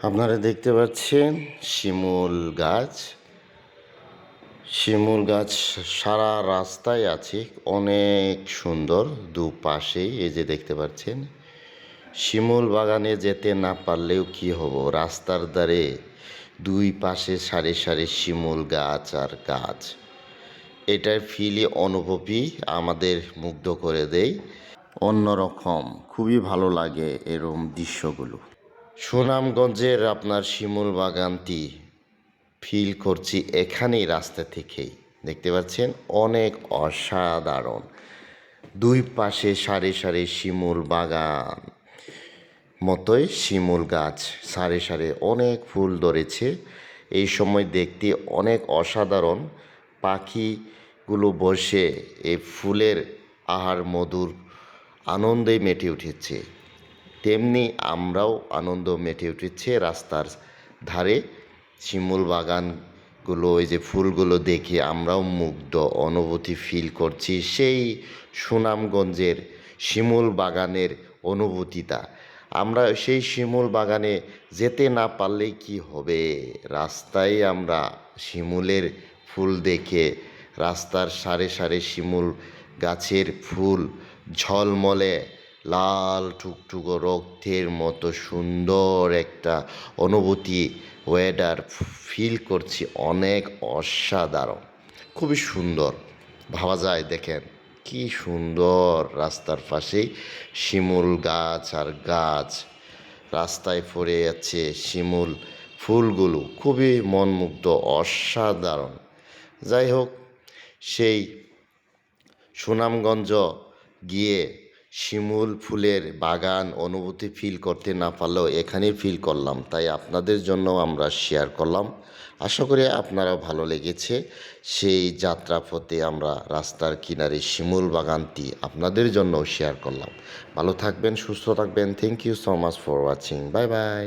আপনারা দেখতে পাচ্ছেন শিমুল গাছ। শিমুল গাছ সারা রাস্তায় আছে, অনেক সুন্দর। দুপাশেই এই যে দেখতে পাচ্ছেন। শিমুল বাগানে যেতে না পারলেও কি হবো, রাস্তার ধারে দুই পাশে সারি সারি শিমুল গাছ আর গাছ। এটার ফিলই অনুভূতি আমাদের মুগ্ধ করে দেয়। অন্যরকম, খুবই ভালো লাগে এরকম দৃশ্যগুলো। সুনামগঞ্জের আপনার শিমুল বাগানটি ফিল করছি এখানেই, রাস্তা থেকেই দেখতে পাচ্ছেন। অনেক অসাধারণ, দুই পাশে সারি সারি শিমুল বাগান, মতোই শিমুল গাছ সারি সারি, অনেক ফুল ধরেছে। এই সময় দেখতে অনেক অসাধারণ। পাখিগুলো বসে এই ফুলের আহার মধুর আনন্দে মেতে উঠেছে। তেমনি আমরাও আনন্দ মেতে উঠেছে রাস্তার ধারে শিমুল বাগানগুলো, ওই যে ফুলগুলো দেখে আমরাও মুগ্ধ, অনুভূতি ফিল করছি সেই সুনামগঞ্জের শিমুল বাগানের অনুভূতিটা। আমরা সেই শিমুল বাগানে যেতে না পারলেই কি হবে, রাস্তায় আমরা শিমুলের ফুল দেখে, রাস্তার সারে সারে শিমুল গাছের ফুল ঝলমলে লাল টুকটুকো রক্তের মতো সুন্দর একটা অনুভূতি, ওয়েদার ফিল করছি, অনেক অসাধারণ, খুবই সুন্দর। ভাবা যায়, দেখেন কি সুন্দর, রাস্তার পাশেই শিমুল গাছ আর গাছ, রাস্তায় পড়ে যাচ্ছে শিমুল ফুলগুলো, খুবই মনমুগ্ধ, অসাধারণ। যাই হোক, সেই সুনামগঞ্জ গিয়ে শিমুল ফুলের বাগান অনুভূতি ফিল করতে না পারলেও এখানেই ফিল করলাম, তাই আপনাদের জন্য আমরা শেয়ার করলাম। আশা করি আপনারাও ভালো লেগেছে। সেই যাত্রাপথে আমরা রাস্তার কিনারে শিমুল বাগানটি আপনাদের জন্য শেয়ার করলাম। ভালো থাকবেন, সুস্থ থাকবেন। Thank you so much for watching. Bye by.